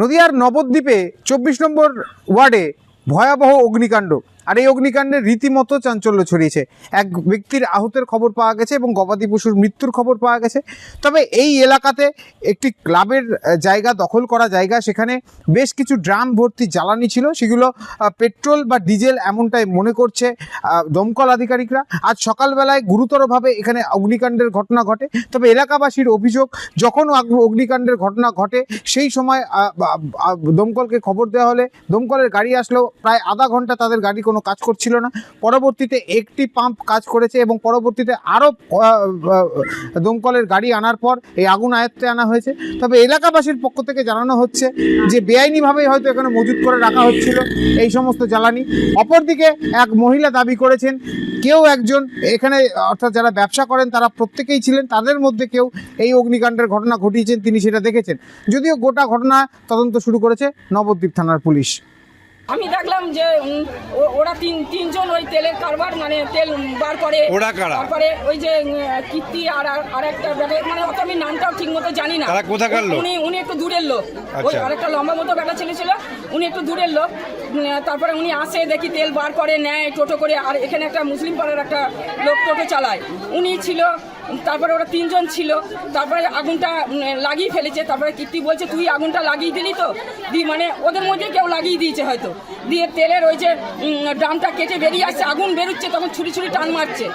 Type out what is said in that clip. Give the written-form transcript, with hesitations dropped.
নদিয়ার নবদ্বীপে 24 নম্বর ওয়ার্ডে ভয়াবহ অগ্নিকাণ্ড। আর এই অগ্নিকাণ্ডে রীতিমতো চাঞ্চল্য ছড়িয়েছে। এক ব্যক্তির আহতের খবর পাওয়া গেছে এবং গবাদি পশুর মৃত্যুর খবর পাওয়া গেছে। তবে এই এলাকাতে একটি ক্লাবের জায়গা, দখল করা জায়গা, সেখানে বেশ কিছু ড্রাম ভর্তি জ্বালানি ছিল, সেগুলো পেট্রোল বা ডিজেল এমনটাই মনে করছে দমকল আধিকারিকরা। আজ সকালবেলায় গুরুতরভাবে এখানে অগ্নিকাণ্ডের ঘটনা ঘটে। তবে এলাকাবাসীর অভিযোগ, যখন অগ্নিকাণ্ডের ঘটনা ঘটে সেই সময় দমকলকে খবর দেওয়া হলে দমকলের গাড়ি আসলেও প্রায় আধা ঘন্টা তাদের গাড়ি কোনো কাজ করছিল না। পরবর্তীতে একটি পাম্প কাজ করেছে এবং পরবর্তীতে আরও দমকলের গাড়ি আনার পর এই আগুন আয়ত্তে আনা হয়েছে। তবে এলাকাবাসীর পক্ষ থেকে জানানো হচ্ছে যে বেআইনিভাবেই হয়তো এখানে মজুত করে রাখা হচ্ছিল এই সমস্ত জ্বালানি। অপরদিকে এক মহিলা দাবি করেছেন কেউ একজন এখানে, অর্থাৎ যারা ব্যবসা করেন তারা প্রত্যেকেই ছিলেন, তাদের মধ্যে কেউ এই অগ্নিকাণ্ডের ঘটনা ঘটিয়েছেন, তিনি সেটা দেখেছেন। যদিও গোটা ঘটনা তদন্ত শুরু করেছে নবদ্বীপ থানার পুলিশ। আমি দেখলাম যে ওরা তিনজন ওই তেলের কারবার, মানে তেল বার করে। ওরা কারা? তারপরে ওই যে কীর্তি আর একটা ব্যাটা, মানে অত আমি নামটাও ঠিক মতো জানি না। তারা কোথাকার লোক? উনি একটু দূরের লোক। ওই আচ্ছা। আরেকটা লম্বা মতো ব্যাটা ছেলে ছিল, উনি একটু দূরের লোক। তারপরে উনি আসে, দেখি তেল বার করে নেয় টোটো করে। আর এখানে একটা মুসলিম পাড়ার একটা লোক টোটো চালায়, উনি ছিল। তারপরে ওরা তিনজন ছিল। তারপরে আগুনটা লাগিয়ে ফেলেছে। তারপরে কীর্তি বলছে তুই আগুনটা লাগিয়ে দিলি তো? মানে ওদের মধ্যে কেউ লাগিয়ে দিয়েছে হয়তো। দিয়ে তেলের ওই যে ড্রামটা কেটে বেরিয়ে আসছে, আগুন বেরোচ্ছে, তখন ছুরি টান মারছে।